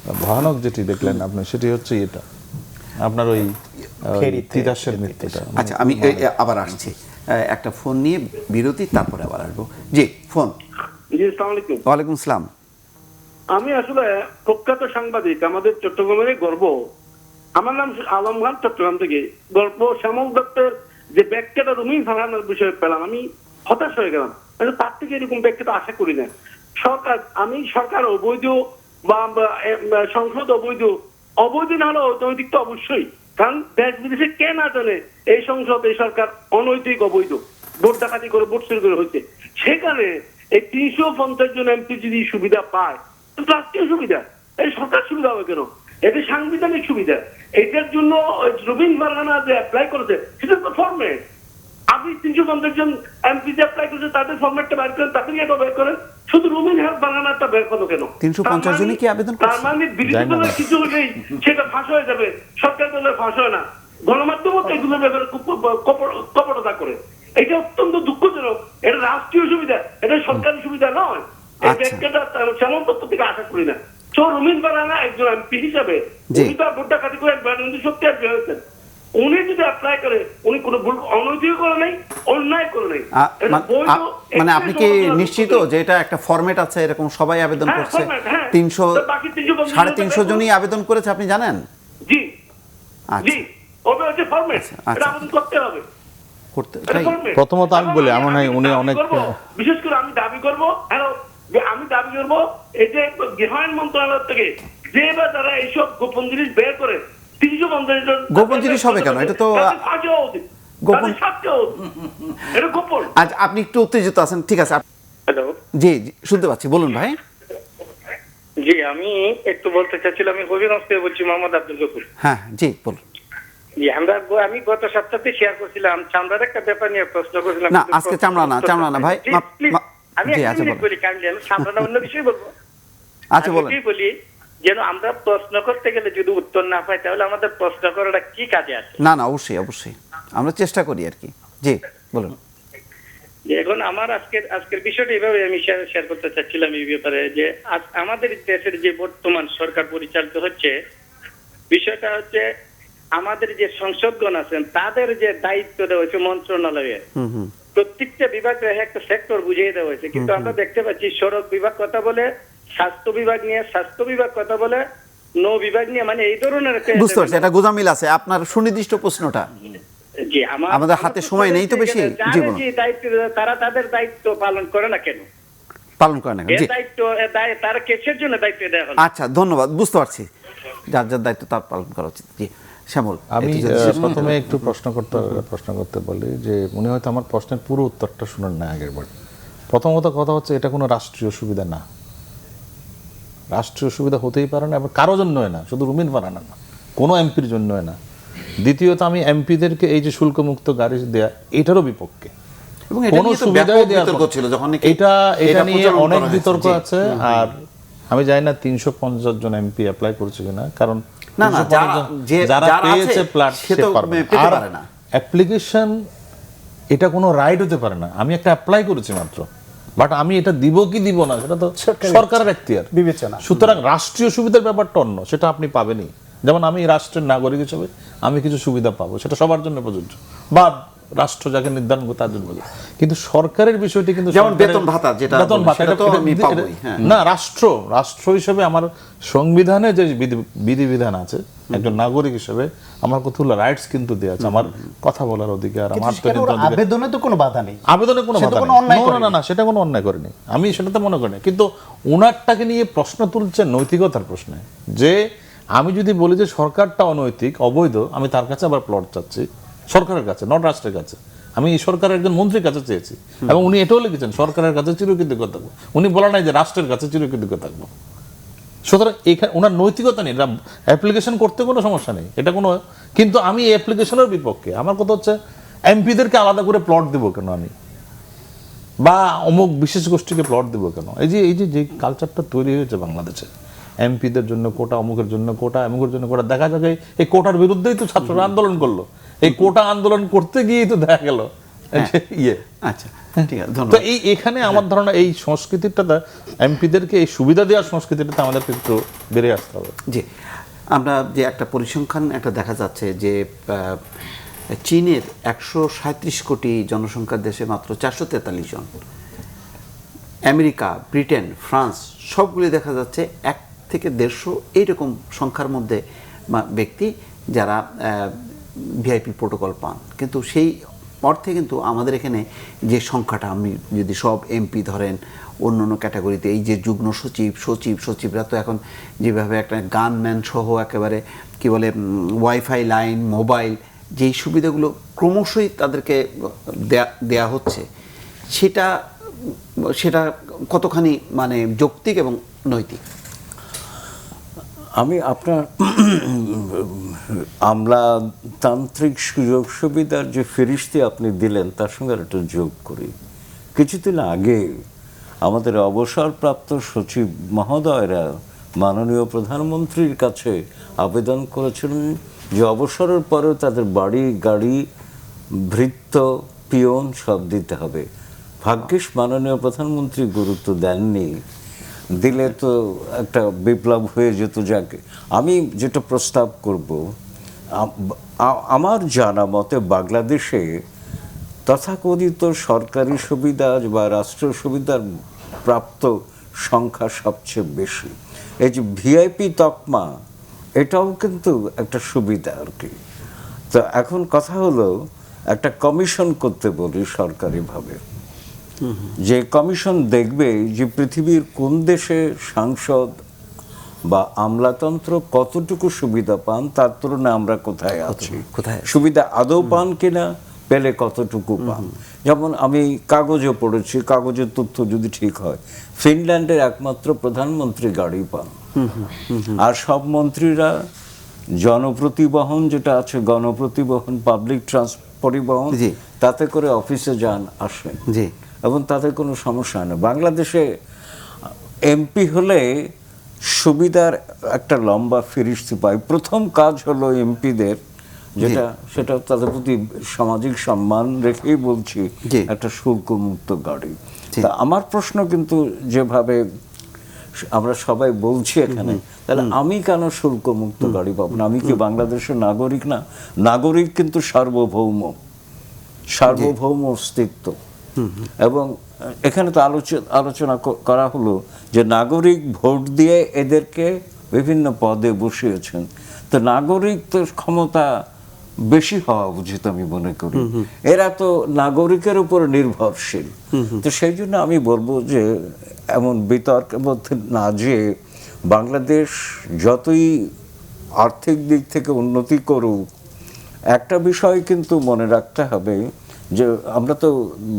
ভয়ানক যেটি দেখলেন আপনি, সেটি হচ্ছে এটা আপনার ওই ফেরিতে। তিতাসের মৃত্যুটা। আচ্ছা আমি আবার আসছি, একটা ফোন নিয়ে বিরতি, তারপরে আবার আসবো। G phone. জি, আসসালামু আলাইকুম। ওয়ালাইকুম সালাম। আমি আসলে প্রখ্যাত সাংবাদিক, আমাদের চট্টগ্রামের গর্ব। আমার নাম আলম খান, চট্টগ্রাম থেকে। গল্প শ্যামল দত্তের যে ব্যাখ্যাটা রুমিন ফারহানার বিষয়ে পেলাম, আমি হতাশ হয়ে গেলাম। তার থেকে এরকম ব্যাখ্যাটা আশা করি না। সরকার অবৈধ বা সংসদ অবৈধ না হলে অনৈতিক তো অবশ্যই, কারণ দেশ বিদেশে কে না জানে এই সংসদ, এই সরকার অনৈতিক অবৈধ, ভোট ডাকাতি করে, ভোট চুরি করে হয়েছে। সেখানে এই 350 জন এমপি যদি সুবিধা পায়, তো রাষ্ট্রীয় সুবিধা, এই সরকার সুবিধা হবে কেন? এটা সাংবিধানিক সুবিধা। এটার জন্য রুবিন ফারহানা যে অ্যাপ্লাই করেছে, সেটা তো ফরম্যাট। আপনি 350 জন এমপি যে অ্যাপ্লাই করেছে তাদের ফরম্যাটটা বের করেন, তাদের এটা বের করেন, শুধু রুবিন ফারহানাটা বের করো কেন? 350 জনই কি আবেদন করেছে? তার মানে বিরোধী দলের কিছু হলেই সেটা ফাঁস হয়ে যাবে, সরকার দলের ফাঁস হয় না। গণমাধ্যম এগুলোর ব্যাপারে কপটতা করে। এটা অত্যন্ত দুঃখজনক। এটা রাষ্ট্রীয় সুবিধা, এটা সরকারি সুবিধা নয়। এই আচ্ছা। ব্যাখ্যাটা সেমন তথ্য থেকে আশা করি না। রুমিন ফারহানা একজন এমপি হিসাবে জি। উনি তার ভোট ডাকাতি করে সত্যি এমপি হয়েছেন। উনি যদি অ্যাপ্লাই করে, উনি কোনো ভুল অনৈতিক করে নাই, অন্যায় করে নাই। এটা বৈধ, মানে এটা আপনি কি সমালোচনা নিশ্চিত করতে যে এটা একটা ফরম্যাট আছে, এরকম সবাই আবেদন হ্যাঁ, করছে? format, হ্যাঁ। 300 তো বাকি 350 350 জনই আবেদন করেছে, আপনি জানেন? জি আচ্ছা জি, ওটা হচ্ছে ফরম্যাট, আচ্ছা। এটা আবেদন করতে হবে। করতে এটা তাই? format। প্রথমত আমি বলি, এবং আমার নয়, উনি দাবি অনেক- করবো, বিশেষ করে আমি দাবি করবো, আমি দাবি করবো এই যে গৃহায়ণ মন্ত্রণালয় থেকে যে বা যারা এইসব গোপন জিনিস বের করে 350 জন গোপন জিনিস হবে কেন? এটা তো তাদের ফাঁসি হওয়া উচিত, গোপন- তাদের শাস্তি হওয়া উচিত। এটা গোপন। আজ আপনি একটু উত্তেজিত আছেন, ঠিক আছে। হ্যালো, জি জি, শুনতে পাচ্ছি, বলুন ভাই। জি আমি একটু বলতে চাচ্ছিলাম, আমি হবিগঞ্জ থেকে বলছি, মোহাম্মদ আব্দুল গফুর। হ্যাঁ জি বলুন। জি, আমি গত সপ্তাহে শেয়ার করছিলাম চামড়ার একটা ব্যাপার নিয়ে প্রশ্ন করছিলাম। না, কিন্তু আজকে চামড়া না ভাই। জি, please, আমি জি, একটা আচ্ছা মিনিট বলুন। বলি, কাইন্ডলি আমি চামড়া না অন্য বিষয় বলবো। আচ্ছা আমি বলেন। এটাই বলি, যেন আমরা প্রশ্ন করতে গেলে যদি উত্তর না পাই, তাহলে আমাদের প্রশ্ন করাটা কি কাজে আসে? না না, অবশ্যই অবশ্যই আমরা চেষ্টা করি আর কি। জি বলুন। যে এখন আমার আজকের বিষয়টা এইভাবে আমি শেয়ার করতে চাচ্ছিলাম এই ব্যাপারে, যে আমাদের দেশের যে বর্তমান সরকার পরিচালিত হচ্ছে, বিষয়টা হচ্ছে আমাদের যে সংসদগণ আছেন তাদের যে দায়িত্ব দেওয়া হয়েছে মন্ত্রণালয়ে, প্রত্যেকটা বিভাগে একটা সেক্টর বুঝিয়ে দেওয়া হয়েছে। কিন্তু আমরা দেখতে পাচ্ছি সড়ক বিভাগ কথা বলে, স্বাস্থ্য বিভাগ নিয়ে, স্বাস্থ্য বিভাগ কথা বলে, নৌ বিভাগ নিয়ে, মানে এই ধরনের একটা- বুঝতে পারছি, এটা গোজামিল আছে। আপনার সুনির্দিষ্ট প্রশ্নটা, জি, আমাদের হাতে সময় নেই তো বেশি। জি বলুন। যে দায়িত্ব তারা তাদের দায়িত্ব পালন করে না কেন? পালন করেন না। জি তারা কেসের জন্য দায়িত্ব দেওয়া হলো। আচ্ছা, ধন্যবাদ, বুঝতে পারছি। যার যার দায়িত্ব তার পালন করা উচিত। জি শ্যামল, আমি একটু যদি শেষ প্রথমে একটু প্রশ্ন করতে বলি যে উনি হয়তো আমার প্রশ্নের পুরো উত্তরটা শুনেন না আগের বার। প্রথমত কথা হচ্ছে, এটা কোনো রাষ্ট্রীয় সুবিধা না, রাষ্ট্রীয় সুবিধা হতেই পারে না, এবং কারো জন্য না, শুধু রুমিন ফারহানা না, কোনো এমপির জন্য না। দ্বিতীয়ত, আমি এমপিদেরকে এই যে শুল্কমুক্ত গাড়ি দেয়া, এটারও বিপক্ষে। এবং এটা কোনো নিয়ে তো সুবিধাই ব্যাপক দেয়া বিতর্ক হবে। ছিল যখন নাকি এটা নিয়ে প্রচলন অনেক করা হয়েছে। বিতর্ক জি। আছে। আর আমি জানি না 350 জন এমপি অ্যাপ্লাই করছে কিনা, কারণ না, না, 350 যারা যারা পেয়েছে আছে, প্লাট সে তো পেতে আর পারে না। অ্যাপ্লিকেশন এটা কোনো রাইট হতে পারে না। আমি একটা অ্যাপ্লাই করেছি মাত্র, বাট আমি এটা দিব কি দিব না সেটা তো সরকারের এখতিয়ার, বিবেচনা। সুতরাং রাষ্ট্রীয় সুবিধার ব্যাপারটা অন্য, সেটা আপনি পাবেনই। যেমন আমি রাষ্ট্রের নাগরিক হিসেবে আমি কিছু সুবিধা পাবো, সেটা সবার জন্য প্রযোজ্য, বা রাষ্ট্র যাকে নির্ধারণ করে তার জন্য প্রযোজ্য। কিন্তু সরকারের বিষয়টি কিন্তু যেমন সরকারের- বেতন ভাতা যেটা বেতন বলি, ভাতা, সেটা তো এটা- আমি এটা- পাবোই, হ্যাঁ। না, রাষ্ট্র হিসেবে আমার সংবিধানে যে বিধিবিধান আছে, একজন নাগরিক হিসেবে আমার কতগুলো রাইটস কিন্তু দেওয়া আছে। আমার কথা বলার অধিকার, আমার কিন্তু সেখানে ওর আত্মনিয়ন্ত্রণ অধিকার। আবেদনে তো কোনো বাধা নেই। আবেদনে কোনো সে তো বাধা কোনো নেই। অন্যায় না, করেনি। না, সেটা কোনো অন্যায় করেনি, আমি সেটাতে মনে করি না। কিন্তু ওনারটাকে নিয়ে প্রশ্ন তুলছে নৈতিকতার প্রশ্নে, যে আমি যদি বলি যে সরকারটা অনৈতিক, অবৈধ, আমি তার কাছে আবার প্লট চাচ্ছি, সরকারের কাছে, নট রাষ্ট্রের কাছে। আমি সরকারের একজন মন্ত্রীর কাছে চেয়েছি, এবং উনি এটাও লিখেছেন সরকারের কাছে চিরকৃতজ্ঞ থাকবো। উনি বলা নাই যে রাষ্ট্রের কাছে চিরকৃতজ্ঞ থাকবো। সুতরাং এখানে ওনার নৈতিকতা নেই, এটা অ্যাপ্লিকেশন করতে কোনো সমস্যা নেই, এটা কোনো, কিন্তু আমি এই অ্যাপ্লিকেশনের বিপক্ষে। আমার কথা হচ্ছে এমপিদেরকে আলাদা করে প্লট দেবো কেন আমি, বা অমুক বিশেষ গোষ্ঠীকে প্লট দেবো কেন? এই যে যে কালচারটা তৈরি হয়েছে বাংলাদেশে, এমপিদের জন্য কোটা, অমুকের জন্য কোটা, অমুকের জন্য কোটা, দেখা যাবে এই কোটার বিরুদ্ধেই তো ছাত্ররা আন্দোলন করলো, এই কোটা আন্দোলন করতে গিয়েই তো দেখা গেল ইয়ে। আচ্ছা, ঠিক আছে, তো ধন্যবাদ। এখানে আমার ধারণা এই সংস্কৃতিটা, এমপিদেরকে এই সুবিধা দেওয়ার সংস্কৃতিটাতে আমাদেরকে একটু বেড়ে আসতে হবে। জি, আমরা যে একটা পরিসংখ্যান একটা দেখা যাচ্ছে যে চীনের 137 কোটি জনসংখ্যার দেশে মাত্র 443 জন, আমেরিকা, ব্রিটেন, ফ্রান্স সবগুলি দেখা যাচ্ছে 1 থেকে 150 এইরকম সংখ্যার মধ্যে ব্যক্তি যারা ভিআইপি প্রোটোকল পান। কিন্তু সেই অর্থে কিন্তু আমাদের এখানে যে সংখ্যাটা, আমি যদি সব এমপি ধরেন, অন্য অন্য ক্যাটাগরিতে এই যে যুগ্ম সচিব, সচিবরা তো এখন যেভাবে একটা গানম্যান সহ একেবারে কি বলে ওয়াইফাই লাইন, মোবাইল, যেই সুবিধাগুলো ক্রমশই তাদেরকে দেয়া হচ্ছে, সেটা কতখানি মানে যৌক্তিক এবং নৈতিক? আমি আপনার আমলাতান্ত্রিক সুযোগ সুবিধার যে ফিরিস্তি আপনি দিলেন তার সঙ্গে একটা যোগ করি। কিছুদিন আগে আমাদের অবসরপ্রাপ্ত সচিব মহোদয়রা মাননীয় প্রধানমন্ত্রীর কাছে আবেদন করেছিলেন যে অবসরের পরেও তাদের বাড়ি, গাড়ি, ভৃত্য, পিয়ন সব দিতে হবে। ভাগ্যিস মাননীয় প্রধানমন্ত্রী গুরুত্ব দেননি, দিলে তো একটা বিপ্লব হয়ে যেত। যাকে আমি যেটা প্রস্তাব করব, আমার জানা মতে বাংলাদেশে তথাকথিত সরকারি সুবিধা বা রাষ্ট্র সুবিধার প্রাপ্ত সংখ্যা সবচেয়ে বেশি। এই যে ভিআইপি তকমা, এটাও কিন্তু একটা সুবিধা আর কি। তো এখন কথা হলো একটা কমিশন করতে বলি সরকারিভাবে, যে কমিশন দেখবে যে পৃথিবীর কোন দেশে সাংসদ বা আমলাতন্ত্র কতটুকু সুবিধা পান, তার তুলনায় আমরা কোথায় আছি, সুবিধা আদৌ পান কিনা, পেলে কতটুকু পান। যেমন আমি কাগজে পড়েছি, কাগজের তথ্য যদি ঠিক হয়, ফিনল্যান্ডের একমাত্র প্রধানমন্ত্রী গাড়ি পান, আর সব মন্ত্রীরা জনপ্রতিবহন যেটা আছে, গণপ্রতিবহন, পাবলিক পরিবহন, তাতে করে অফিসে যান, আসেন, এবং তাতে কোনো সমস্যা হয় না। বাংলাদেশে এমপি হলে সুবিধার একটা লম্বা ফিরিস্তি পায়। প্রথম কাজ হলো এমপিদের, সেটা তাদের প্রতি সামাজিক সম্মান রেখেই বলছি, একটা শুল্কমুক্ত গাড়ি। তা আমার প্রশ্ন কিন্তু, যেভাবে আমরা সবাই বলছি এখানে, তাহলে আমি কেন শুল্কমুক্ত গাড়ি পাবো না? আমি কি বাংলাদেশের নাগরিক না? নাগরিক কিন্তু সার্বভৌম অস্তিত্ব। এবং এখানে তো আলোচনা করা হলো যে নাগরিক ভোট দিয়ে এদেরকে বিভিন্ন পদে বসিয়েছেন, তো নাগরিক তো ক্ষমতা বেশি হওয়া উচিত আমি মনে করি। এরা তো নাগরিকের উপর নির্ভরশীল। তো সেই জন্য আমি বলবো যে এমন বিতর্কের মধ্যে না যেয়ে বাংলাদেশ যতই আর্থিক দিক থেকে উন্নতি করুক, একটা বিষয় কিন্তু মনে রাখতে হবে যে আমরা তো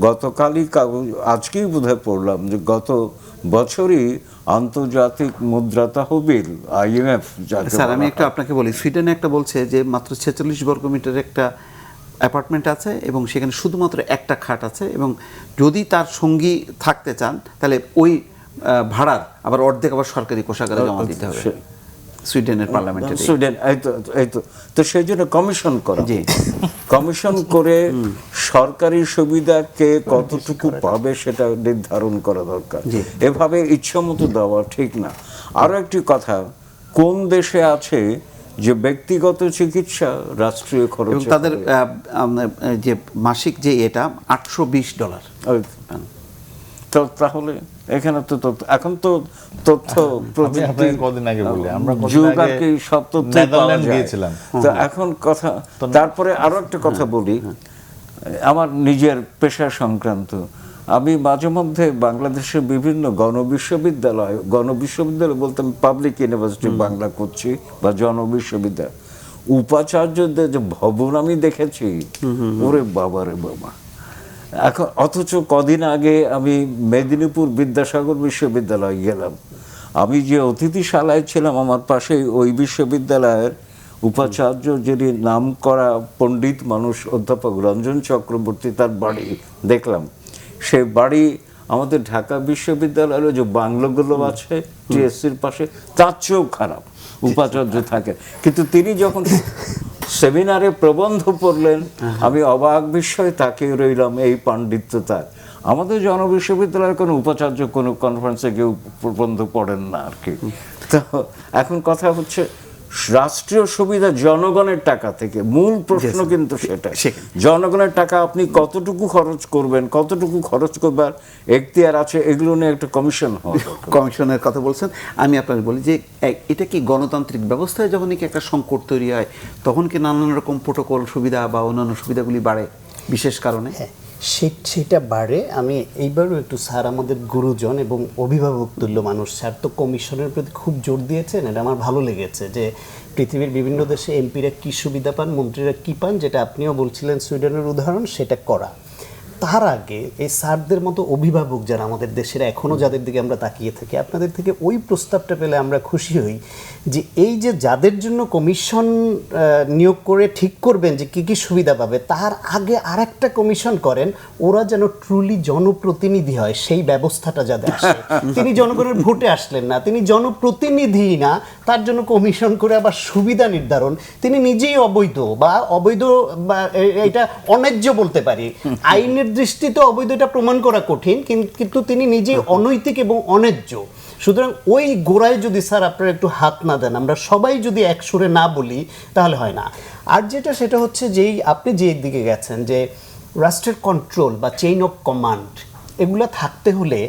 গতকালই আজকেই বোধহয় পড়লাম যে গত বছরই আন্তর্জাতিক মুদ্রা তহবিল, IMF, স্যার আমি একটু আপনাকে বলি, সুইডেনে একটা বলছে যে মাত্র 46 বর্গমিটার একটা অ্যাপার্টমেন্ট আছে এবং সেখানে শুধুমাত্র একটা খাট আছে, এবং যদি তার সঙ্গী থাকতে চান তাহলে ওই ভাড়ার আবার অর্ধেক আবার সরকারি কোষাগারে জমা দিতে হবে। সুইডেনের পার্লামেন্টে, সুইডেন, তো সেই জন্য কমিশন করা, কমিশন করে সরকারি সুবিধা কে কতটুকু পাবে সেটা নির্ধারণ করা দরকার। এভাবে ইচ্ছামতো দেওয়া ঠিক না। আরো একটি কথা, কোন দেশে আছে যে ব্যক্তিগত চিকিৎসা রাষ্ট্রীয় খরচ, এবং তাদের যে মাসিক যে এটা $820। তো তাহলে এখানে তো এখন তো তথ্য প্রযুক্তি কদিন আগে বলি আমরা যুগ আর কি, সব তথ্য নেদারল্যান্ড গিয়েছিলাম। তো এখন কথা, তারপরে আরো একটা কথা বলি, আমার নিজের পেশা সংক্রান্ত। আমি মাঝে মধ্যে বাংলাদেশের বিভিন্ন গণবিশ্ববিদ্যালয় বলতে আমি পাবলিক ইউনিভার্সিটি বাংলা করছি বা জনবিশ্ববিদ্যালয়, উপাচার্যদের যে ভবন আমি দেখেছি, ওরে বাবা রে বাবা। এখন অথচ কদিন আগে আমি মেদিনীপুর বিদ্যাসাগর বিশ্ববিদ্যালয়ে গেলাম, আমি যে অতিথিশালায় ছিলাম, আমার পাশেই ওই বিশ্ববিদ্যালয়ের উপাচার্য, যিনি নাম করা পণ্ডিত মানুষ, অধ্যাপক রঞ্জন চক্রবর্তী, তার বাড়ি দেখলাম। সে বাড়ি আমাদের ঢাকা বিশ্ববিদ্যালয়ের যে বাংলোগুলো আছে টিএসসির পাশে, তার চেয়েও খারাপ উপাচার্য থাকে। কিন্তু তিনি যখন সেমিনারে প্রবন্ধ পড়লেন, আমি অবাক বিস্ময়ে তাকিয়ে রইলাম, এই পাণ্ডিত্য তার। আমাদের জনবিশ্ববিদ্যালয়ের কোনো উপাচার্য কোনো কনফারেন্সে কেউ প্রবন্ধ পড়েন না আর কি। তো এখন কথা হচ্ছে রাষ্ট্রীয় সুবিধা জনগণের টাকা থেকে, মূল প্রশ্ন কিন্তু সেটা। জনগণের টাকা আপনি কতটুকু খরচ করবেন, কতটুকু খরচ করবার এখতিয়ার আছে, এগুলো নিয়ে একটা কমিশন হয়। কমিশনের কথা বলছেন, আমি আপনাকে বলি যে এটা কি গণতান্ত্রিক ব্যবস্থায় যখন কি একটা সংকট তৈরি হয় তখন কি নানান রকম প্রোটোকল সুবিধা বা অন্যান্য সুবিধাগুলি বাড়ে বিশেষ কারণে? হ্যাঁ, সেটা বাড়ে। আমি এইবারও একটু, স্যার আমাদের গুরুজন এবং অভিভাবক তুল্য মানুষ, স্যার তো কমিশনের প্রতি খুব জোর দিয়েছেন, এটা আমার ভালো লেগেছে যে পৃথিবীর বিভিন্ন দেশে এমপিরা কী সুবিধা পান, মন্ত্রীরা কী পান, যেটা আপনিও বলছিলেন সুইডেনের উদাহরণ, সেটা করা। তার আগে এই স্যারদের মতো অভিভাবক যারা আমাদের দেশের এখনও যাদের দিকে আমরা তাকিয়ে থাকি, আপনাদের থেকে ওই প্রস্তাবটা পেলে আমরা খুশি হই যে এই যে যাদের জন্য কমিশন নিয়োগ করে ঠিক করবেন যে কী কী সুবিধা পাবে, তার আগে আরেকটা কমিশন করেন, ওরা যেন ট্রুলি জনপ্রতিনিধি হয়, সেই ব্যবস্থাটা যাদের আসে। তিনি জনগণের ভোটে আসলেন না, তিনি জনপ্রতিনিধি না, তার জন্য কমিশন করে আবার সুবিধা নির্ধারণ, তিনি নিজেই অবৈধ বা এটা অন্যায্য বলতে পারি, আইনের দৃষ্টিতে অবৈধ এটা প্রমাণ করা কঠিন, কিন্তু তিনি নিজেই অনৈতিক এবং অন্যায্য। সুতরাং ওই গোড়ায় যদি স্যার আপনারা একটু হাত না দেন, আমরা সবাই যদি এক সুরে না বলি, তাহলে হয় না। আর যেটা সেটা হচ্ছে যেই আপনি যে দিকে গেছেন যে রাষ্ট্রের কন্ট্রোল বা চেইন অফ কমান্ড, এগুলো থাকতে হলে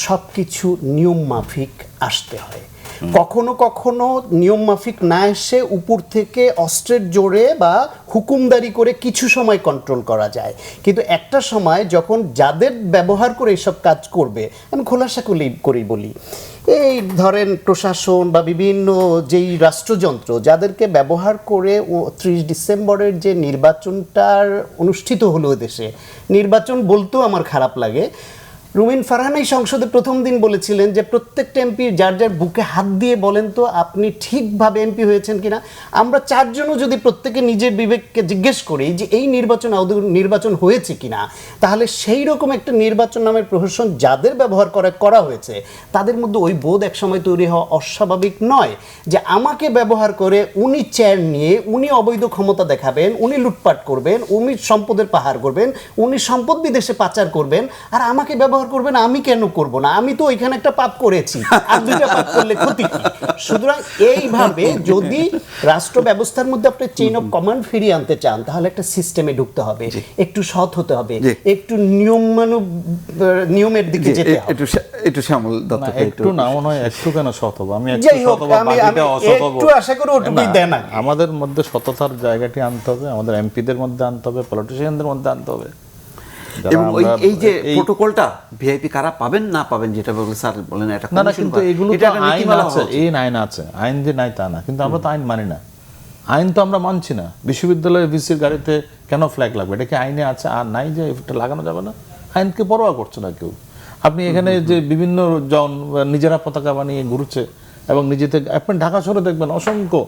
সব কিছু নিয়ম মাফিক আসতে হয়। কখনো কখনো নিয়ম মাফিক না এসে উপর থেকে অস্ত্রের জোরে বা হুকুমদারি করে কিছু সময় কন্ট্রোল করা যায়, কিন্তু একটা সময় যখন যাদের ব্যবহার করে এইসব কাজ করবে, আমি খোলাসা করেই বলি, এই ধরেন প্রশাসন বা বিভিন্ন যেই রাষ্ট্রযন্ত্র যাদেরকে ব্যবহার করে 30 ডিসেম্বরের যে নির্বাচনটার অনুষ্ঠিত হলো দেশে, নির্বাচন বলতেও আমার খারাপ লাগে, রুমিন ফারহান এই সংসদে প্রথম দিন বলেছিলেন যে প্রত্যেকটা এমপি যার যার বুকে হাত দিয়ে বলেন তো আপনি ঠিকভাবে এমপি হয়েছেন কিনা। আমরা চারজনও যদি প্রত্যেকে নিজের বিবেককে জিজ্ঞেস করি যে এই নির্বাচন হয়েছে কিনা, তাহলে সেই রকম একটা নির্বাচন নামের প্রহসন যাদের ব্যবহার করা হয়েছে, তাদের মধ্যে ওই বোধ একসময় তৈরি হওয়া অস্বাভাবিক নয় যে আমাকে ব্যবহার করে উনি চেয়ার নিয়ে উনি অবৈধ ক্ষমতা দেখাবেন, উনি লুটপাট করবেন, উনি সম্পদের পাহাড় করবেন, উনি সম্পদ বিদেশে পাচার করবেন, আর আমাকে ব্যবহার করবেন, আমি কেন করব না, আমি তো ওইখানে একটা পাপ করেছি, আর দুইটা পাপ করলে ক্ষতি কি? সুতরাং এইভাবে যদি রাষ্ট্র ব্যবস্থার মধ্যে আপনি চেইন অফ কমান্ড ফিরিয়ে আনতে চান, তাহলে একটা সিস্টেমে ঢুকতে হবে, একটু সৎ হতে হবে, একটু নিয়মের দিকে যেতে হবে। একটু শ্যামল দত্ত, একটু না মনে হয় একটু কেন সৎ হবো, আমি যাই হোক, একটু আশা করি ওটুকুই দেন। আমাদের মধ্যে সততার জায়গাটি আনতে হবে, আমাদের এমপিদের মধ্যে আনতে হবে, পলিটিশিয়ানদের মধ্যে আনতে হবে। এবং এই যে প্রোটোকলটা ভিআইপি কারা পাবেন না পাবেন যেটা বলে স্যার বলেন, এটা না কিন্তু এগুলো তো আইন আছে, এই আইন আছে, আইন যে নাই তা না, কিন্তু আমরা তো আইন মানি না, আইন তো আমরা মানছি না। বিশ্ববিদ্যালয়ের ভিসির গাড়িতে কেন ফ্ল্যাগ লাগবে, এটা কি আইনে আছে আর নাই যে এটা লাগানো যাবে না? আইনকে পরোয়া করছে না কেউ। আপনি এখানে যে বিভিন্ন জন নিজেরা পতাকা বানিয়ে ঘুরছে এবং নিজেতে, আপনি ঢাকা শহরে দেখবেন অসংখ্য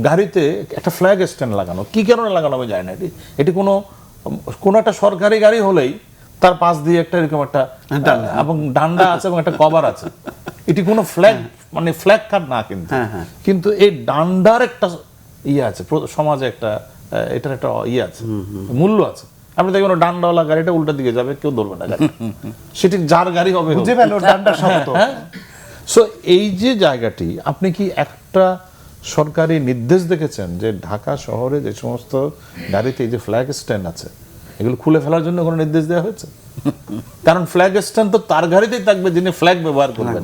গাড়িতে একটা ফ্ল্যাগ স্ট্যান্ড লাগানো, কি কারণে লাগানো আমি জানি না। এটি কোনো একটা সরকারি গাড়ি হলেই তার পাশ দিয়ে একটা এরকম একটা এবং ডান্ডা আছে এবং একটা কভার আছে, এটি কোনো ফ্ল্যাগ মানে ফ্ল্যাগ কার্ড না, কিন্তু এই ডান্ডার একটা ইয়ে আছে সমাজে, একটা এটার একটা ইয়ে আছে, মূল্য আছে। আপনি দেখবেন ডান্ডাওয়ালা গাড়িটা উল্টা দিকে যাবে, কেউ ধরবে না গাড়ি, সেটি যার গাড়ি হবে। সো এই যে জায়গাটি, আপনি কি একটা সরকারি নির্দেশ দেখেছেন যে ঢাকা শহরে যে সমস্ত গাড়িতে এই যে ফ্ল্যাগ স্ট্যান্ড আছে এগুলো খুলে ফেলার জন্য কোনো নির্দেশ দেওয়া হয়েছে? কারণ ফ্ল্যাগ স্ট্যান্ড তো তার গাড়িতেই থাকবে যিনি ফ্ল্যাগ ব্যবহার করবেন,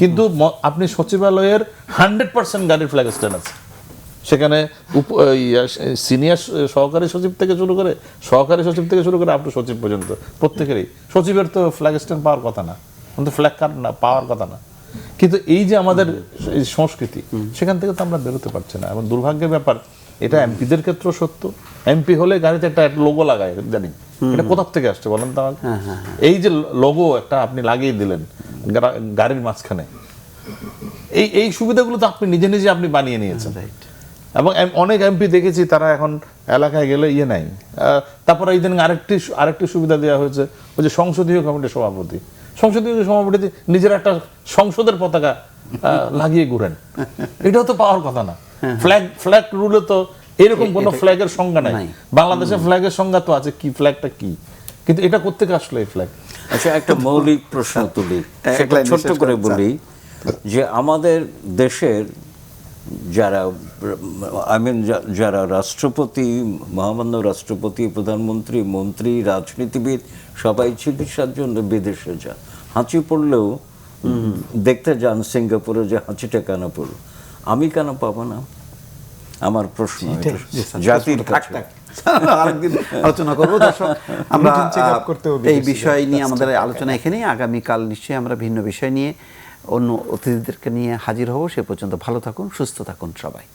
কিন্তু আপনি সচিবালয়ের 100% গাড়ির ফ্ল্যাগ স্ট্যান্ড আছে, সেখানে সিনিয়র সহকারী সচিব থেকে শুরু করে আপ টু সচিব পর্যন্ত প্রত্যেকেরই, সচিবের তো ফ্ল্যাগ স্ট্যান্ড পাওয়ার কথা না, কিন্তু ফ্ল্যাগ কার্ড না পাওয়ার কথা না। কিন্তু এই যে আমাদের সংস্কৃতি, সেখান থেকে তো আমরা বেরোতে পারছি না। এবং দুর্ভাগ্যের ব্যাপার, এটা এমপিদের ক্ষেত্রেও সত্য। এমপি হলে গাড়িতে একটা লোগো লাগায়, জানি এটা কোথা থেকে আসছে বলেন তো আমাকে? এই যে লোগো একটা আপনি লাগিয়ে দিলেন গাড়ির মাঝখানে, এই সুবিধাগুলো তো আপনি নিজে নিজে আপনি বানিয়ে নিয়েছেন। রাইট। এবং অনেক এমপি দেখেছি তারা এখন এলাকায় গেলে নাই। তারপরে ইদানিং আরেকটি সুবিধা দেওয়া হয়েছে, ওই যে সংসদীয় কমিটির সভাপতি, নিজের একটা সংসদের পতাকা লাগিয়ে ঘুরেন, এটাও তো পাওয়ার কথা না। ফ্ল্যাগ রুলে তো এরকম কোনো ফ্ল্যাগের সংজ্ঞা নাই। বাংলাদেশের ফ্ল্যাগের সংজ্ঞা তো আছে, কি ফ্ল্যাগটা কি, কিন্তু এটা কোত্থেকে আসলো এই ফ্ল্যাগ? আচ্ছা, একটা মৌলিক প্রশ্ন তুলি, সেটা ছোট্ট করে বলি যে আমাদের দেশের যারা যারা রাষ্ট্রপতি, মহামান্য রাষ্ট্রপতি, প্রধানমন্ত্রী, মন্ত্রী, রাজনীতিবিদ সবাই চিকিৎসার জন্য বিদেশে যান। হাঁচি পড়লেও দেখতে যান সিঙ্গাপুরে যে হাঁচিটা কেন পড়ল, আমি কেন পাবো না? আমার প্রশ্ন জাতির কাছে। আরেকদিন আলোচনা করবো। দর্শক, আমরা এই বিষয় নিয়ে আমাদের আলোচনা এখানেই। আগামীকাল নিশ্চয়ই আমরা ভিন্ন বিষয় নিয়ে অন্য অতিথিদেরকে নিয়ে হাজির হব। সে পর্যন্ত ভালো থাকুন, সুস্থ থাকুন সবাই।